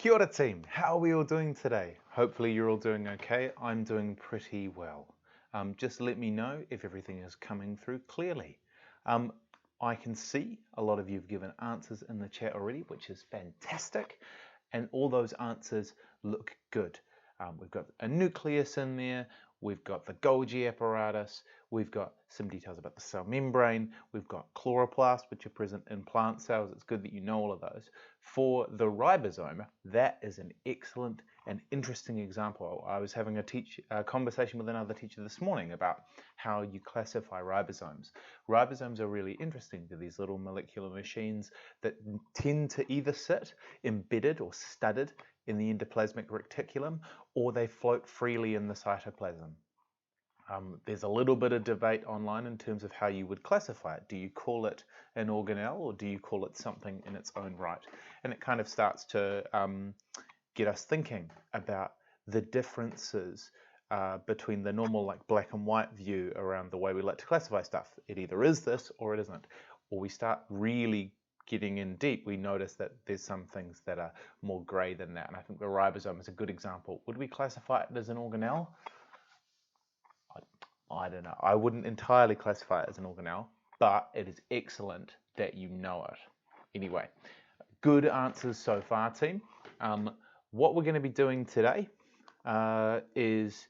Kia ora team, how are we all doing today? Hopefully you're all doing okay. I'm doing pretty well. Just let me know if everything is coming through clearly. I can see a lot of you have given answers in the chat already, which is fantastic. And all those answers look good. We've got a nucleus in there, we've got the Golgi apparatus, we've got some details about the cell membrane, we've got chloroplasts, which are present in plant cells. It's good that you know all of those. For the ribosome, that is an excellent and interesting example. I was having a conversation with another teacher this morning about how you classify ribosomes. Ribosomes are really interesting. They're these little molecular machines that tend to either sit embedded or studded in the endoplasmic reticulum, or they float freely in the cytoplasm. There's a little bit of debate online in terms of how you would classify it. Do you call it an organelle, or do you call it something in its own right? And it kind of starts to get us thinking about the differences between the normal like black and white view around the way we like to classify stuff. It either is this or it isn't. Or we start really getting in deep, we notice that there's some things that are more grey than that. And I think the ribosome is a good example. Would we classify it as an organelle? I don't know. I wouldn't entirely classify it as an organelle, but it is excellent that you know it. Anyway, good answers so far, team. What we're going to be doing today is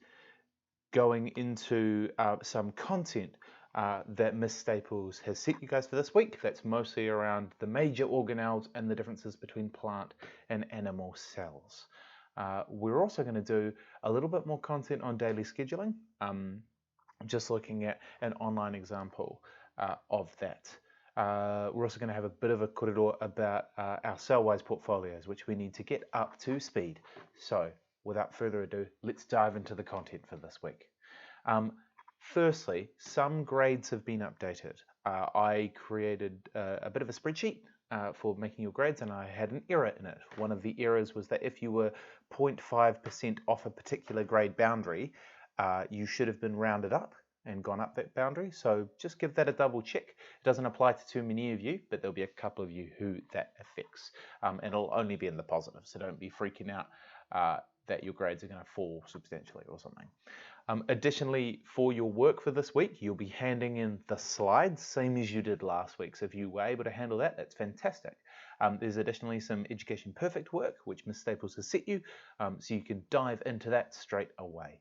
going into some content that Miss Staples has set you guys for this week. That's mostly around the major organelles and the differences between plant and animal cells. We're also going to do a little bit more content on daily scheduling, just looking at an online example of that. We're also going to have a bit of a korero about our cell-wise portfolios, which we need to get up to speed. So without further ado, let's dive into the content for this week. Firstly, some grades have been updated. I created a bit of a spreadsheet for making your grades, and I had an error in it. One of the errors was that if you were 0.5% off a particular grade boundary, you should have been rounded up and gone up that boundary. So just give that a double check. It doesn't apply to too many of you, but there'll be a couple of you who that affects. And it'll only be in the positive, so don't be freaking out that your grades are going to fall substantially or something. Additionally, for your work for this week, you'll be handing in the slides, same as you did last week. So if you were able to handle that, that's fantastic. There's additionally some Education Perfect work, which Ms. Staples has set you, so you can dive into that straight away.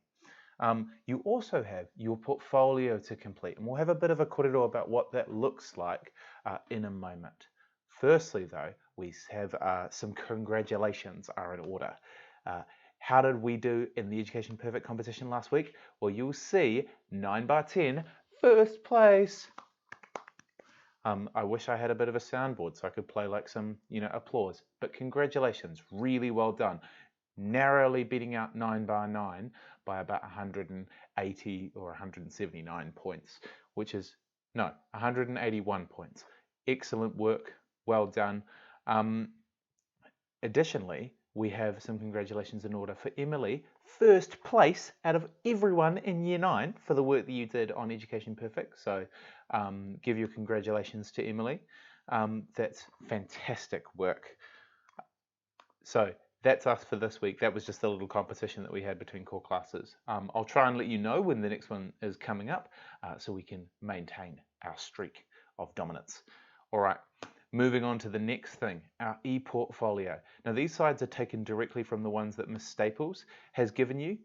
You also have your portfolio to complete, and we'll have a bit of a korero about what that looks like in a moment. Firstly, though, we have some congratulations are in order. How did we do in the Education Perfect competition last week? Well, you'll see 9 by 10, first place. I wish I had a bit of a soundboard so I could play like some, applause. But congratulations, really well done. Narrowly beating out 9 by 9 by about 180 or 179 points, which is, 181 points. Excellent work, well done. Additionally, we have some congratulations in order for Emily, first place out of everyone in Year 9 for the work that you did on Education Perfect. So give your congratulations to Emily. That's fantastic work. So that's us for this week. That was just a little competition that we had between core classes. I'll try and let you know when the next one is coming up so we can maintain our streak of dominance. All right. Moving on to the next thing, our e-portfolio. Now these slides are taken directly from the ones that Ms. Staples has given you.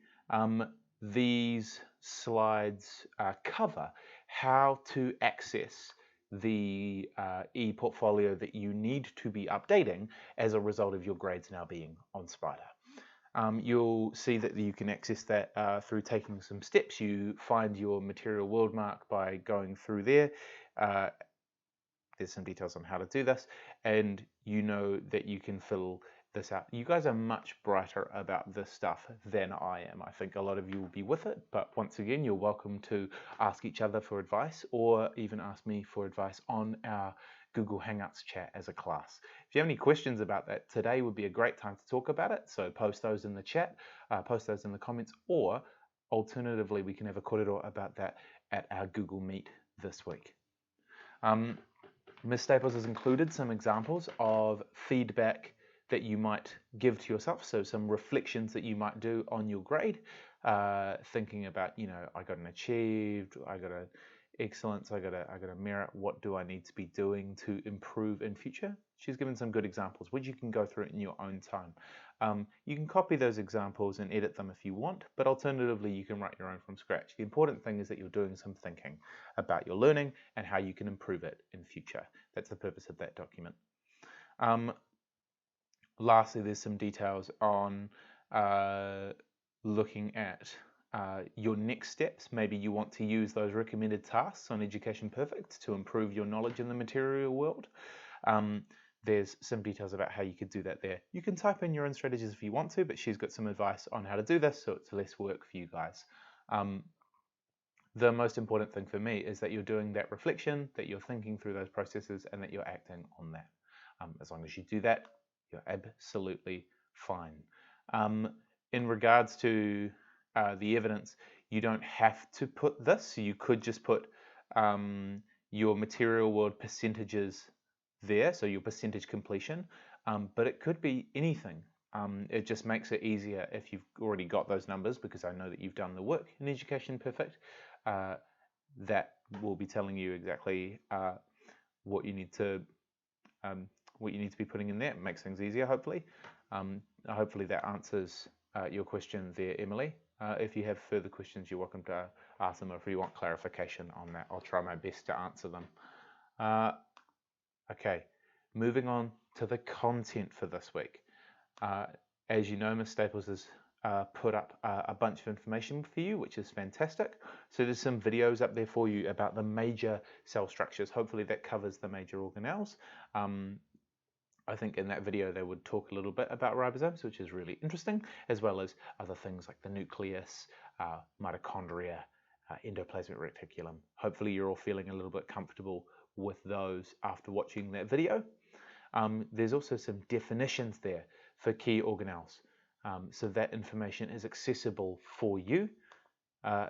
These slides cover how to access the e-portfolio that you need to be updating as a result of your grades now being on Spider. You'll see that you can access that through taking some steps. You find your material world mark by going through there. There's some details on how to do this, and you know that you can fill this out. You guys are much brighter about this stuff than I am. I think a lot of you will be with it, but once again, you're welcome to ask each other for advice or even ask me for advice on our Google Hangouts chat as a class. If you have any questions about that, today would be a great time to talk about it, so post those in the chat, post those in the comments, or alternatively, we can have a korero about that at our Google Meet this week. Ms. Staples has included some examples of feedback that you might give to yourself, so some reflections that you might do on your grade, thinking about, I got an achieved, I got an excellence, I got a merit, what do I need to be doing to improve in future? She's given some good examples, which you can go through in your own time. You can copy those examples and edit them if you want, but alternatively, you can write your own from scratch. The important thing is that you're doing some thinking about your learning and how you can improve it in future. That's the purpose of that document. Lastly, there's some details on looking at your next steps. Maybe you want to use those recommended tasks on Education Perfect to improve your knowledge in the material world. There's some details about how you could do that there. You can type in your own strategies if you want to, but she's got some advice on how to do this, so it's less work for you guys. The most important thing for me is that you're doing that reflection, that you're thinking through those processes, and that you're acting on that. As long as you do that, you're absolutely fine. In regards to the evidence, you don't have to put this. So you could just put your material world percentages there, so your percentage completion, but it could be anything. It just makes it easier if you've already got those numbers, because I know that you've done the work in Education Perfect. That will be telling you exactly what you need to be putting in there. It makes things easier, hopefully. Hopefully that answers your question there, Emily. If you have further questions, you're welcome to ask them, or if you want clarification on that, I'll try my best to answer them. Okay, moving on to the content for this week. As you know, Ms. Staples has put up a bunch of information for you, which is fantastic. So there's some videos up there for you about the major cell structures. Hopefully that covers the major organelles. I think in that video they would talk a little bit about ribosomes, which is really interesting, as well as other things like the nucleus, mitochondria, endoplasmic reticulum. Hopefully you're all feeling a little bit comfortable with those after watching that video. There's also some definitions there for key organelles, so that information is accessible for you.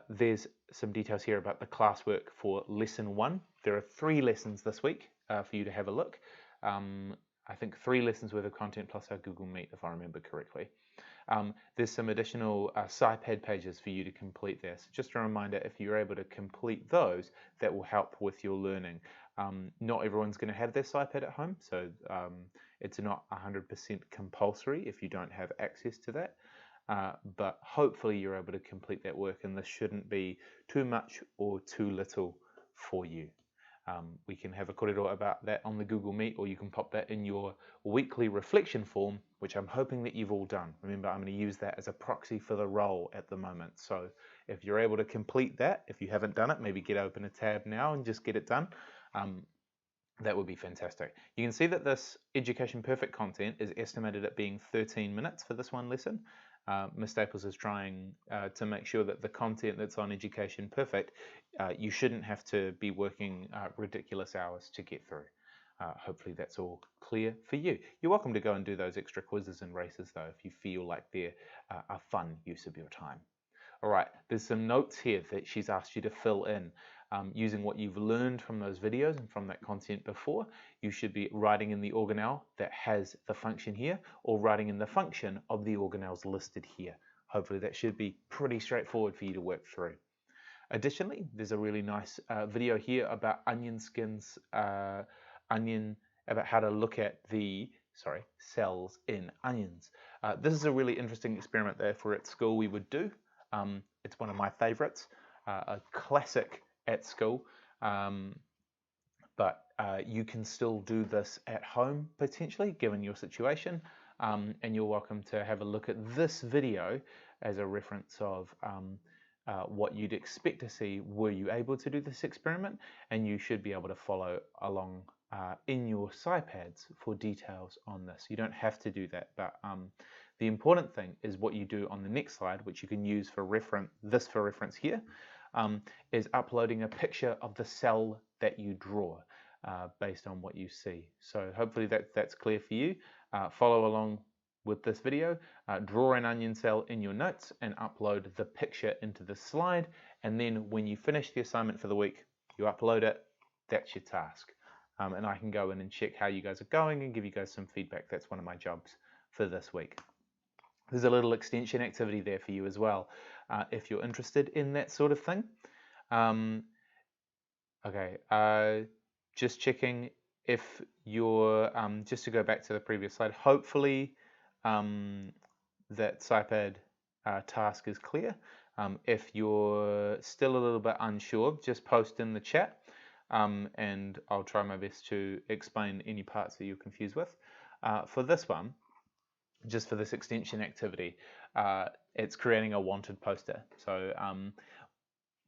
There's some details here about the classwork for lesson 1. There are 3 lessons this week for you to have a look. I think 3 lessons worth of content plus our Google Meet, if I remember correctly. There's some additional SciPad pages for you to complete there. So just a reminder, if you're able to complete those, that will help with your learning. Not everyone's going to have their SciPad at home, so it's not 100% compulsory if you don't have access to that. But hopefully you're able to complete that work, and this shouldn't be too much or too little for you. We can have a korero about that on the Google Meet, or you can pop that in your weekly reflection form, which I'm hoping that you've all done. Remember, I'm going to use that as a proxy for the role at the moment. So if you're able to complete that, if you haven't done it, maybe open a tab now and just get it done. That would be fantastic. You can see that this Education Perfect content is estimated at being 13 minutes for this one lesson. Ms. Staples is trying to make sure that the content that's on Education Perfect, you shouldn't have to be working ridiculous hours to get through. Hopefully that's all clear for you. You're welcome to go and do those extra quizzes and races though, if you feel like they're a fun use of your time. All right, there's some notes here that she's asked you to fill in. Using what you've learned from those videos and from that content before, you should be writing in the organelle that has the function here, or writing in the function of the organelles listed here. Hopefully that should be pretty straightforward for you to work through. Additionally, there's a really nice video here about onion skins, about how to look at the cells in onions. This is a really interesting experiment that if we're at school we would do. It's one of my favorites, a classic at school, but you can still do this at home potentially given your situation, and you're welcome to have a look at this video as a reference of what you'd expect to see were you able to do this experiment, and you should be able to follow along in your SciPads for details on this. You don't have to do that, but the important thing is what you do on the next slide, which you can use for reference here, is uploading a picture of the cell that you draw based on what you see. So hopefully that's clear for you. Follow along with this video, draw an onion cell in your notes and upload the picture into the slide, and then when you finish the assignment for the week, you upload it. That's your task. and I can go in and check how you guys are going and give you guys some feedback. That's one of my jobs for this week. There's a little extension activity there for you as well, if you're interested in that sort of thing. Okay, just checking if you're, just to go back to the previous slide, hopefully that SciPad task is clear. If you're still a little bit unsure, just post in the chat, and I'll try my best to explain any parts that you're confused with. For this one, just for this extension activity, it's creating a wanted poster. So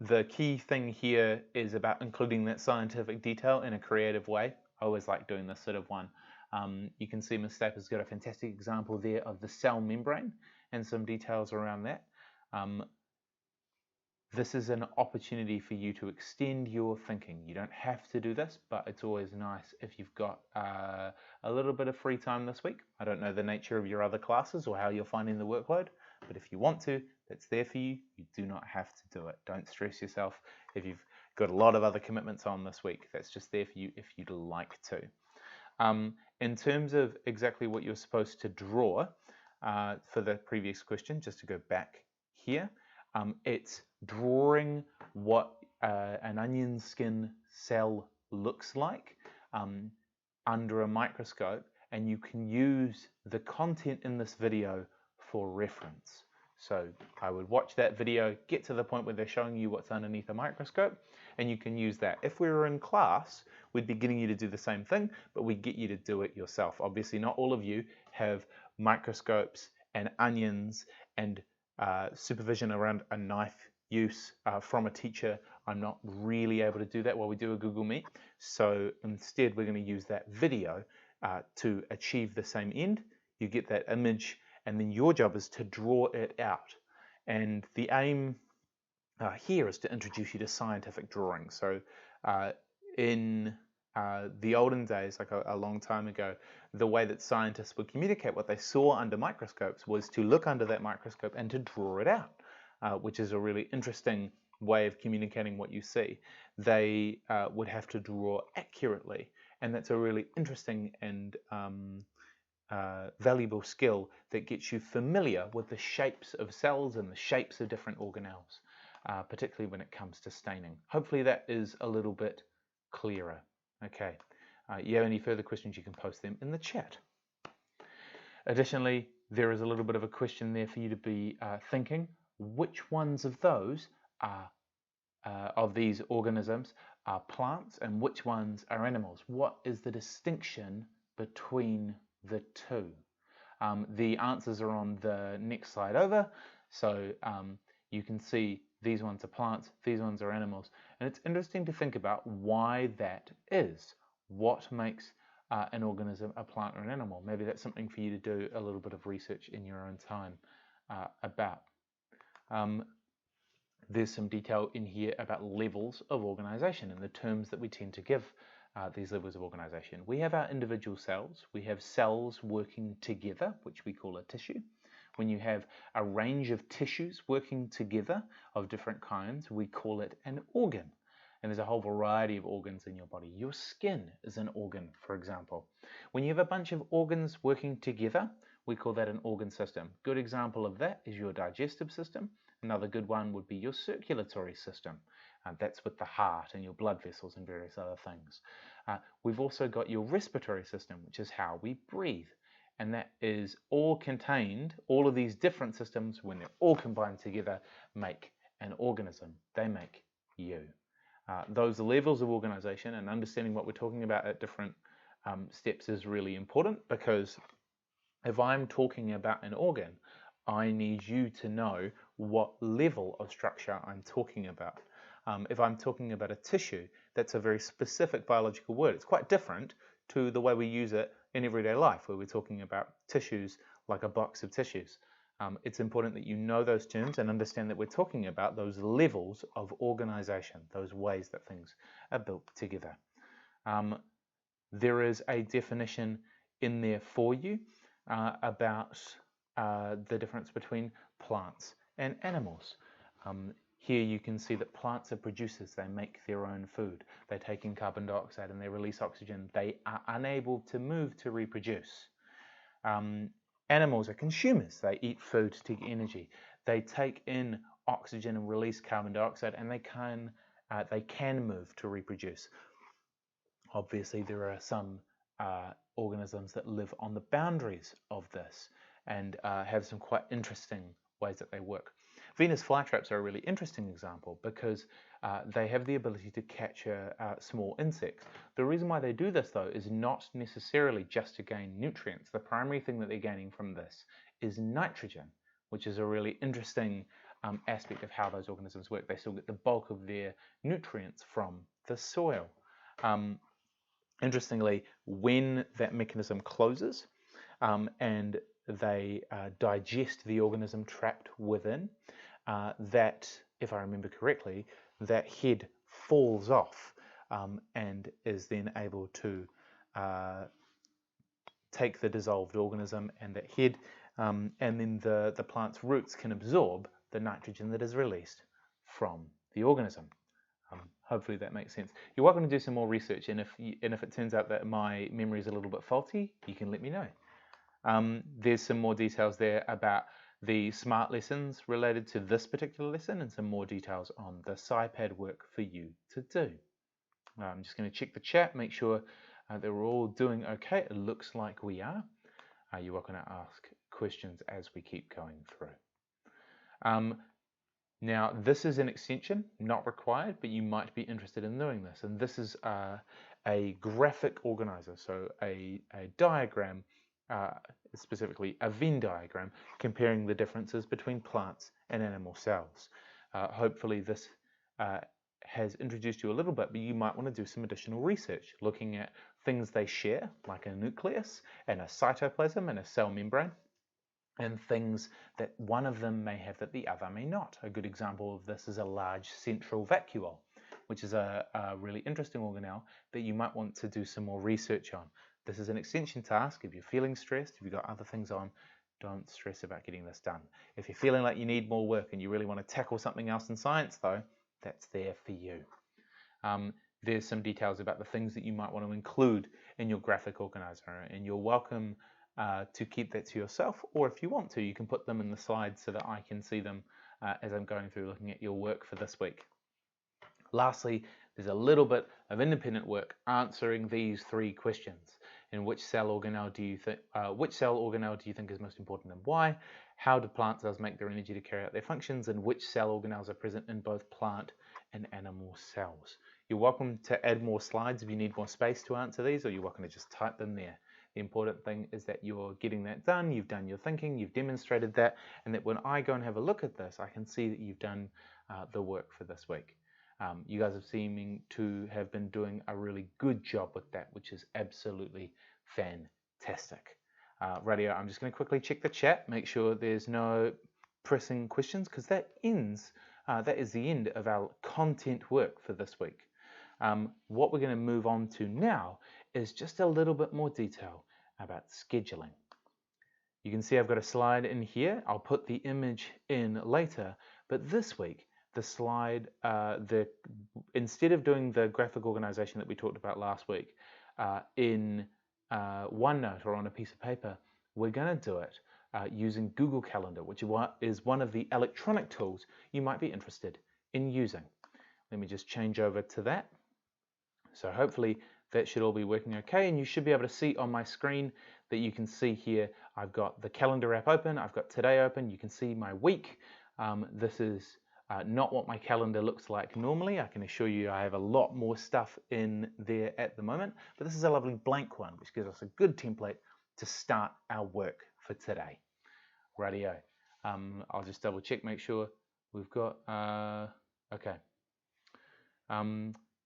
the key thing here is about including that scientific detail in a creative way. I always like doing this sort of one. You can see Ms. Stapper's got a fantastic example there of the cell membrane and some details around that. This is an opportunity for you to extend your thinking. You don't have to do this, but it's always nice if you've got a little bit of free time this week. I don't know the nature of your other classes or how you're finding the workload, but if you want to, that's there for you. You do not have to do it. Don't stress yourself if you've got a lot of other commitments on this week. That's just there for you if you'd like to. In terms of exactly what you're supposed to draw for the previous question, just to go back here, it's drawing what an onion skin cell looks like under a microscope, and you can use the content in this video for reference. So I would watch that video, get to the point where they're showing you what's underneath a microscope, and you can use that. If we were in class, we'd be getting you to do the same thing, but we'd get you to do it yourself. Obviously, not all of you have microscopes and onions and supervision around a knife use from a teacher. I'm not really able to do that while we do a Google Meet. So instead, we're going to use that video to achieve the same end. You get that image, and then your job is to draw it out. And the aim here is to introduce you to scientific drawing. So in the olden days, like a long time ago, the way that scientists would communicate what they saw under microscopes was to look under that microscope and to draw it out, which is a really interesting way of communicating what you see. They would have to draw accurately, and that's a really interesting and valuable skill that gets you familiar with the shapes of cells and the shapes of different organelles, particularly when it comes to staining. Hopefully that is a little bit clearer. Okay, you have any further questions, you can post them in the chat. Additionally, there is a little bit of a question there for you to be thinking. Which ones of those are, of these organisms are plants and which ones are animals? What is the distinction between the two? The answers are on the next slide over. So you can see these ones are plants, these ones are animals. And it's interesting to think about why that is. What makes an organism a plant or an animal? Maybe that's something for you to do a little bit of research in your own time about. There's some detail in here about levels of organization and the terms that we tend to give these levels of organization. We have our individual cells. We have cells working together, which we call a tissue. When you have a range of tissues working together of different kinds, we call it an organ. And there's a whole variety of organs in your body. Your skin is an organ, for example. When you have a bunch of organs working together, we call that an organ system. Good example of that is your digestive system. Another good one would be your circulatory system. That's with the heart and your blood vessels and various other things. We've also got your respiratory system, which is how we breathe. And that is all contained, all of these different systems, when they're all combined together, make an organism. They make you. Those levels of organization and understanding what we're talking about at different steps is really important, because if I'm talking about an organ, I need you to know what level of structure I'm talking about. If I'm talking about a tissue, that's a very specific biological word. It's quite different to the way we use it in everyday life, where we're talking about tissues like a box of tissues. It's important that you know those terms and understand that we're talking about those levels of organization, those ways that things are built together. There is a definition in there for you about the difference between plants and animals. Here you can see that plants are producers. They make their own food. They take in carbon dioxide and they release oxygen. They are unable to move to reproduce. Animals are consumers. They eat food to get energy. They take in oxygen and release carbon dioxide, and they can move to reproduce. Obviously, there are some organisms that live on the boundaries of this and have some quite interesting ways that they work. Venus flytraps are a really interesting example because they have the ability to capture small insects. The reason why they do this, though, is not necessarily just to gain nutrients. The primary thing that they're gaining from this is nitrogen, which is a really interesting aspect of how those organisms work. They still get the bulk of their nutrients from the soil. Interestingly, when that mechanism closes and they digest the organism trapped within, that, if I remember correctly, that head falls off and is then able to take the dissolved organism and that head, and then the plant's roots can absorb the nitrogen that is released from the organism. Hopefully that makes sense. You're welcome to do some more research, and if it turns out that my memory is a little bit faulty, you can let me know. There's some more details there about the SMART lessons related to this particular lesson and some more details on the SciPad work for you to do. I'm just going to check the chat, make sure that we're all doing okay. It looks like we are. You're welcome to ask questions as we keep going through. Now, this is an extension, not required, but you might be interested in doing this. And this is a graphic organizer, so a diagram, specifically a Venn diagram, comparing the differences between plants and animal cells. Hopefully this has introduced you a little bit, but you might want to do some additional research, looking at things they share, like a nucleus and a cytoplasm and a cell membrane, and things that one of them may have that the other may not. A good example of this is a large central vacuole, which is a really interesting organelle that you might want to do some more research on. This is an extension task. If you're feeling stressed, if you've got other things on, don't stress about getting this done. If you're feeling like you need more work and you really want to tackle something else in science, though, that's there for you. There's some details about the things that you might want to include in your graphic organizer, and you're welcome to keep that to yourself, or if you want to, you can put them in the slides so that I can see them as I'm going through looking at your work for this week. Lastly, there's a little bit of independent work answering these three questions. In which cell organelle do you think is most important and why? How do plant cells make their energy to carry out their functions? And which cell organelles are present in both plant and animal cells? You're welcome to add more slides if you need more space to answer these, or you're welcome to just type them there. The important thing is that you're getting that done, you've done your thinking, you've demonstrated that, and that when I go and have a look at this, I can see that you've done the work for this week. You guys are seeming to have been doing a really good job with that, which is absolutely fantastic. Radio, I'm just going to quickly check the chat, make sure there's no pressing questions, because that is the end of our content work for this week. What we're going to move on to now is just a little bit more detail about scheduling. You can see I've got a slide in here. I'll put the image in later, but this week the slide, instead of doing the graphic organization that we talked about last week in OneNote or on a piece of paper, we're going to do it using Google Calendar, which is one of the electronic tools you might be interested in using. Let me just change over to that. So hopefully that should all be working okay, and you should be able to see on my screen that you can see here I've got the calendar app open, I've got today open, you can see my week. This is not what my calendar looks like normally. I can assure you I have a lot more stuff in there at the moment, but this is a lovely blank one, which gives us a good template to start our work for today. Radio. I'll just double check, make sure we've got, okay.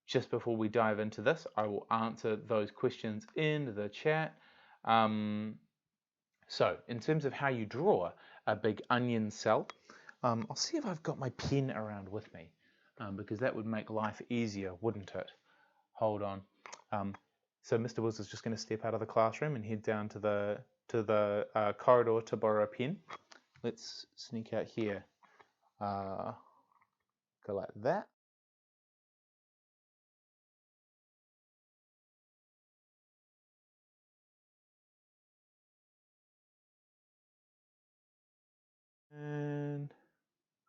Just before we dive into this, I will answer those questions in the chat. So in terms of how you draw a big onion cell, I'll see if I've got my pen around with me, because that would make life easier, wouldn't it? Hold on. So Mr. Wills is just going to step out of the classroom and head down to the corridor to borrow a pen. Let's sneak out here. Go like that. And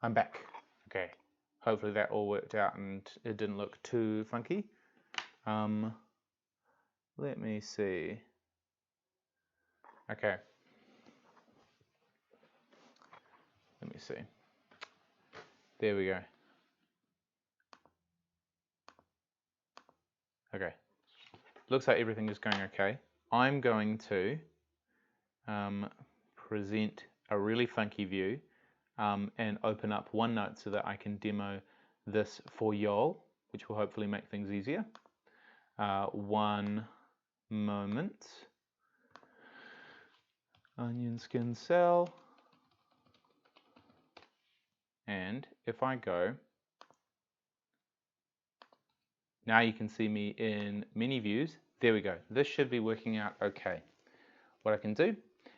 I'm back. Okay, hopefully that all worked out and it didn't look too funky. Let me see. Okay. Let me see. There we go. Okay. Looks like everything is going okay. I'm going to present a really funky view and open up OneNote so that I can demo this for y'all, which will hopefully make things easier. One moment. Onion skin cell. And if I go, now you can see me in many views. There we go. This should be working out okay. What I can do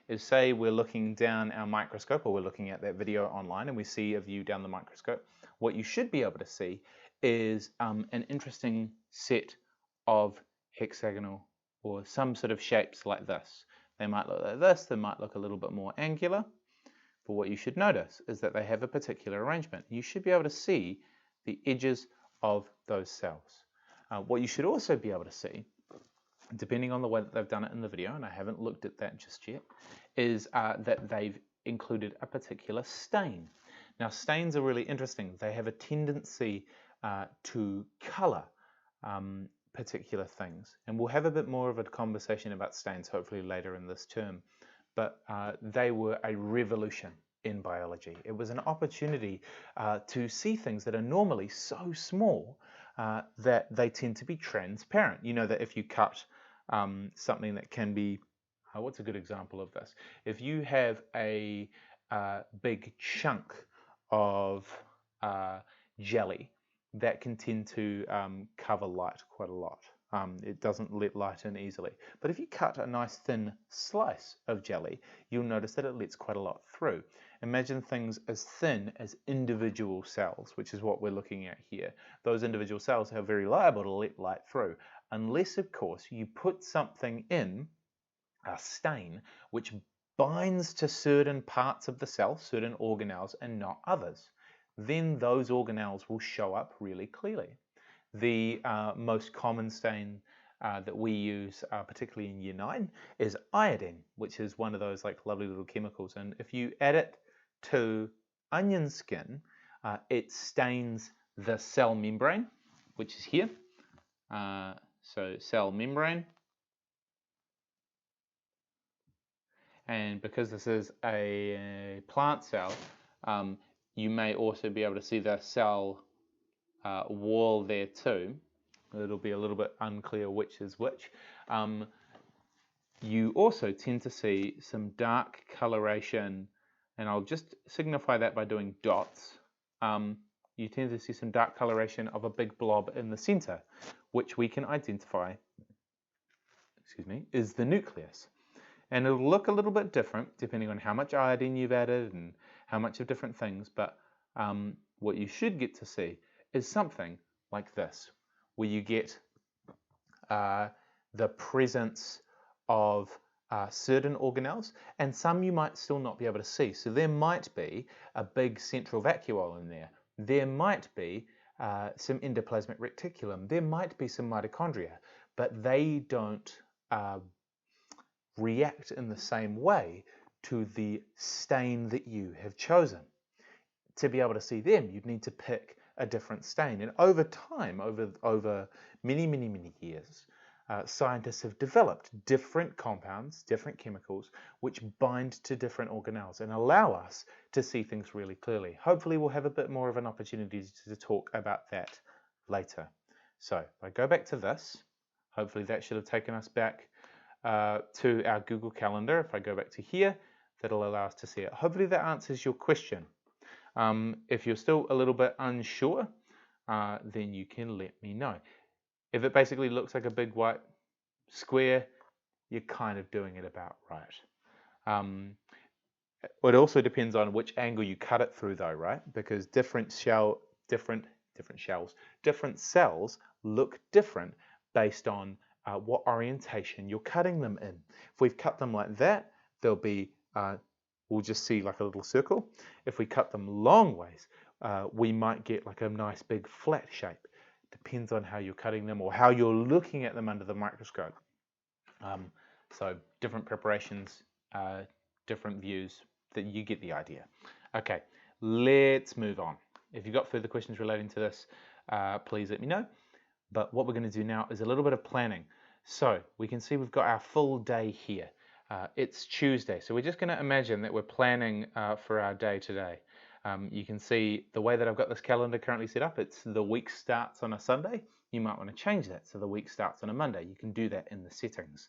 is say we're looking down our microscope, or we're looking at that video online and we see a view down the microscope. What you should be able to see is an interesting set of hexagonal or some sort of shapes like this. They might look like this, they might look a little bit more angular, but what you should notice is that they have a particular arrangement. You should be able to see the edges of those cells. What you should also be able to see, depending on the way that they've done it in the video, and I haven't looked at that just yet, is that they've included a particular stain. Now, stains are really interesting. They have a tendency to color particular things, and we'll have a bit more of a conversation about stains hopefully later in this term, but they were a revolution in biology. It was an opportunity to see things that are normally so small that they tend to be transparent. You know that if you cut something that can be, what's a good example of this? If you have a big chunk of jelly, that can tend to cover light quite a lot. It doesn't let light in easily. But if you cut a nice thin slice of jelly, you'll notice that it lets quite a lot through. Imagine things as thin as individual cells, which is what we're looking at here. Those individual cells are very liable to let light through, unless, of course, you put something in, a stain, which binds to certain parts of the cell, certain organelles, and not others. Then those organelles will show up really clearly. The most common stain that we use, particularly in Year 9, is iodine, which is one of those like lovely little chemicals. And if you add it to onion skin, it stains the cell membrane, which is here. So cell membrane. And because this is a plant cell, you may also be able to see the cell wall there too. It'll be a little bit unclear which is which. You also tend to see some dark coloration, and I'll just signify that by doing dots. You tend to see some dark coloration of a big blob in the center, which we can identify, is the nucleus. And it'll look a little bit different depending on how much iodine you've added and how much of different things, but what you should get to see is something like this, where you get the presence of certain organelles, and some you might still not be able to see. So there might be a big central vacuole in there. There might be some endoplasmic reticulum. There might be some mitochondria, but they don't react in the same way to the stain that you have chosen. To be able to see them, you'd need to pick a different stain. And over time, over many years, scientists have developed different compounds, different chemicals, which bind to different organelles and allow us to see things really clearly. Hopefully we'll have a bit more of an opportunity to talk about that later. So if I go back to this, hopefully that should have taken us back to our Google Calendar. If I go back to here, that'll allow us to see it. Hopefully that answers your question. If you're still a little bit unsure, then you can let me know. If it basically looks like a big white square, you're kind of doing it about right. It also depends on which angle you cut it through though, right? Because different different shells. Different cells look different based on what orientation you're cutting them in. If we've cut them like that, they'll be, we'll just see like a little circle. If we cut them long ways, we might get like a nice big flat shape. Depends on how you're cutting them or how you're looking at them under the microscope. So different preparations, different views, that you get the idea. Okay, let's move on. If you've got further questions relating to this, please let me know. But what we're going to do now is a little bit of planning. So we can see we've got our full day here. It's Tuesday, so we're just going to imagine that we're planning for our day today. You can see the way that I've got this calendar currently set up, it's the week starts on a Sunday. You might want to change that so the week starts on a Monday. You can do that in the settings.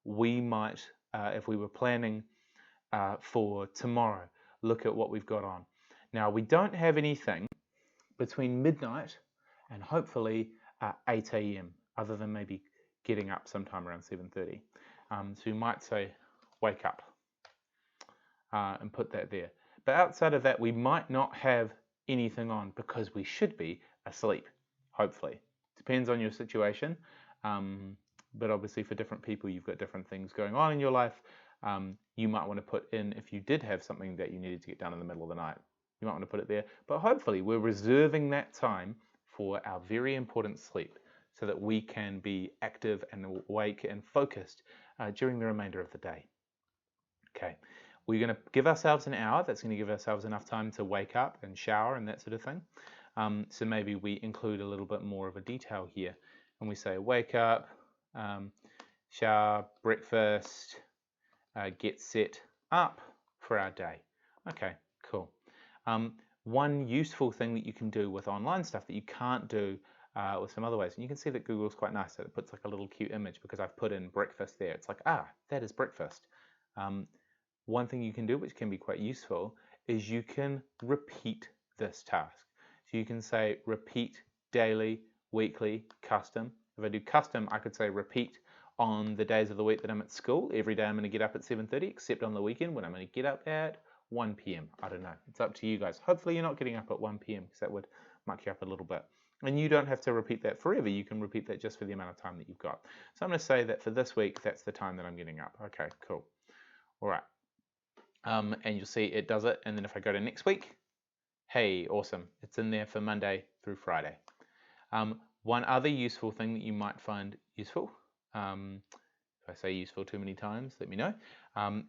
We might, if we were planning for tomorrow, look at what we've got on. Now, we don't have anything between midnight and hopefully 8 a.m. other than maybe getting up sometime around 7:30. So you might say wake up and put that there. But outside of that, we might not have anything on because we should be asleep, hopefully. Depends on your situation. But obviously for different people, you've got different things going on in your life. You might want to put in, if you did have something that you needed to get done in the middle of the night, you might want to put it there. But hopefully we're reserving that time for our very important sleep so that we can be active and awake and focused during the remainder of the day. Okay, we're going to give ourselves an hour. That's going to give ourselves enough time to wake up and shower and that sort of thing. So maybe we include a little bit more of a detail here. And we say wake up, shower, breakfast, get set up for our day. Okay, cool. One useful thing that you can do with online stuff that you can't do with some other ways, and you can see that Google's quite nice that it puts like a little cute image because I've put in breakfast there. It's like, that is breakfast. One thing you can do, which can be quite useful, is you can repeat this task. So you can say repeat daily, weekly, custom. If I do custom, I could say repeat on the days of the week that I'm at school. Every day I'm going to get up at 7:30, except on the weekend when I'm going to get up at 1 p.m. I don't know. It's up to you guys. Hopefully you're not getting up at 1 p.m. because that would muck you up a little bit. And you don't have to repeat that forever. You can repeat that just for the amount of time that you've got. So I'm going to say that for this week, that's the time that I'm getting up. Okay, cool. All right. And you'll see it does it. And then if I go to next week, hey, awesome. It's in there for Monday through Friday. One other useful thing that you might find useful, if I say useful too many times, let me know,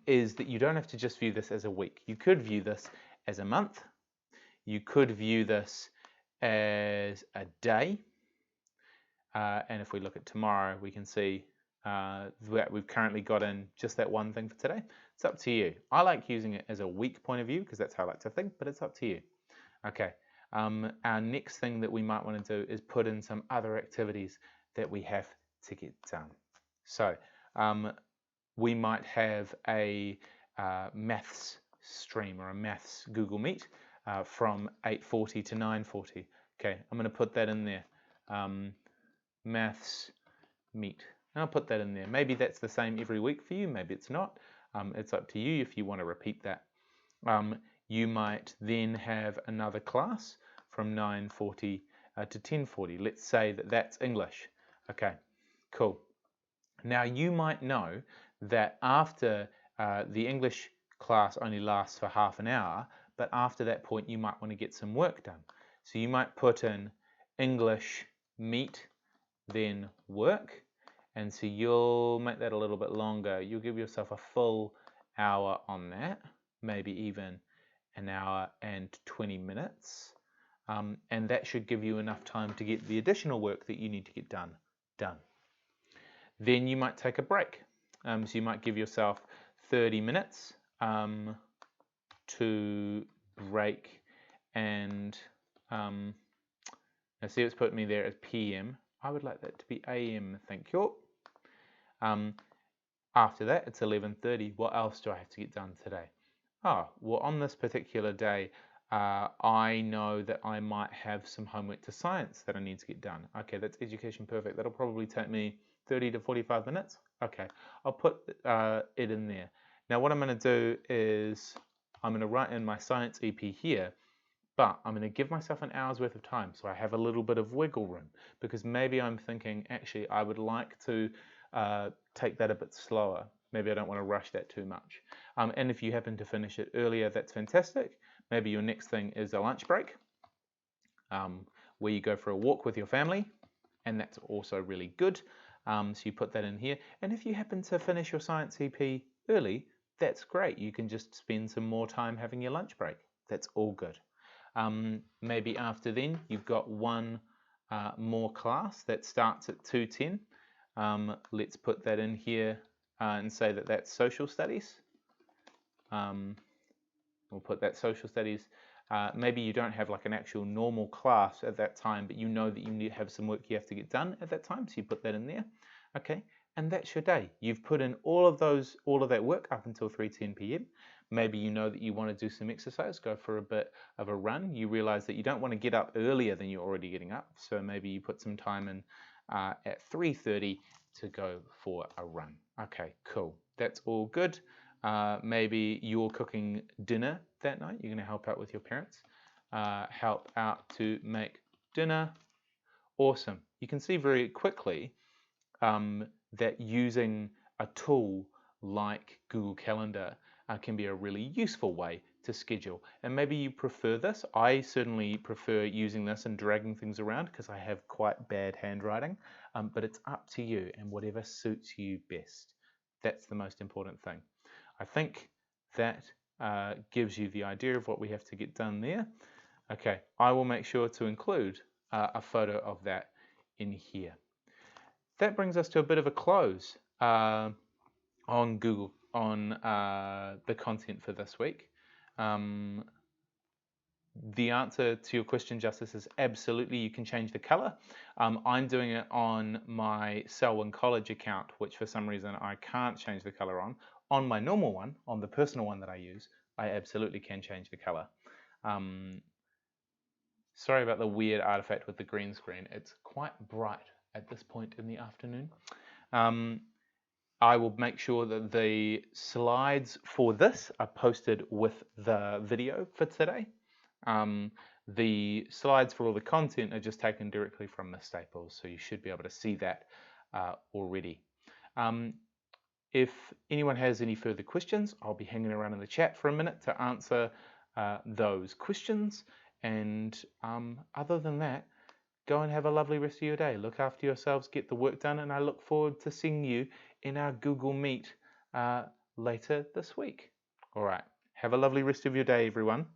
is that you don't have to just view this as a week. You could view this as a month. You could view this as a day. And if we look at tomorrow, we can see that we've currently got in just that one thing for today. It's up to you. I like using it as a week point of view because that's how I like to think, but it's up to you. Okay. Our next thing that we might want to do is put in some other activities that we have to get done. So we might have a maths stream or a maths Google Meet from 8:40 to 9:40. Okay, I'm going to put that in there. Maths Meet. I'll put that in there. Maybe that's the same every week for you. Maybe it's not. It's up to you if you want to repeat that. You might then have another class from 9:40 to 10:40. Let's say that that's English. Okay, cool. Now you might know that after the English class only lasts for half an hour, but after that point you might want to get some work done. So you might put in English Meet, then work, and so you'll make that a little bit longer. You'll give yourself a full hour on that, maybe even an hour and 20 minutes. And that should give you enough time to get the additional work that you need to get done. Then you might take a break. So you might give yourself 30 minutes to break and now see it's put me there as PM. I would like that to be AM, thank you. After that, it's 11:30. What else do I have to get done today? Oh, well, on this particular day, I know that I might have some homework to science that I need to get done. Okay, that's education perfect. That'll probably take me 30 to 45 minutes. Okay, I'll put it in there. Now what I'm going to do is I'm going to write in my science EP here, but I'm going to give myself an hour's worth of time so I have a little bit of wiggle room, because maybe I'm thinking, actually, I would like to take that a bit slower. Maybe I don't want to rush that too much. And if you happen to finish it earlier, that's fantastic. Maybe your next thing is a lunch break, where you go for a walk with your family, and that's also really good. So you put that in here. And if you happen to finish your science EP early, that's great. You can just spend some more time having your lunch break. That's all good. Maybe after then, you've got one more class that starts at 2:10. Let's put that in here and say that that's social studies. We'll put that social studies. Maybe you don't have like an actual normal class at that time, but you know that you need to have some work you have to get done at that time, so you put that in there. Okay, and that's your day. You've put in all of that work up until 3:10 p.m. Maybe you know that you want to do some exercise, go for a bit of a run. You realize that you don't want to get up earlier than you're already getting up, so maybe you put some time in at 3:30 to go for a run. Okay, cool. That's all good. Maybe you're cooking dinner that night. You're going to help out with your parents. Help out to make dinner. Awesome. You can see very quickly that using a tool like Google Calendar can be a really useful way to schedule. And maybe you prefer this. I certainly prefer using this and dragging things around because I have quite bad handwriting, but it's up to you and whatever suits you best. That's the most important thing. I think that gives you the idea of what we have to get done there. Okay, I will make sure to include a photo of that in here. That brings us to a bit of a close on Google, on the content for this week. The answer to your question, Justice, is absolutely you can change the color. I'm doing it on my Selwyn College account, which for some reason I can't change the color on. On my normal one, on the personal one that I use, I absolutely can change the color. Sorry about the weird artifact with the green screen. It's quite bright at this point in the afternoon. I will make sure that the slides for this are posted with the video for today. The slides for all the content are just taken directly from the Staples, so you should be able to see that already. If anyone has any further questions, I'll be hanging around in the chat for a minute to answer those questions. And other than that, go and have a lovely rest of your day. Look after yourselves, get the work done, and I look forward to seeing you in our Google Meet later this week. All right, have a lovely rest of your day, everyone.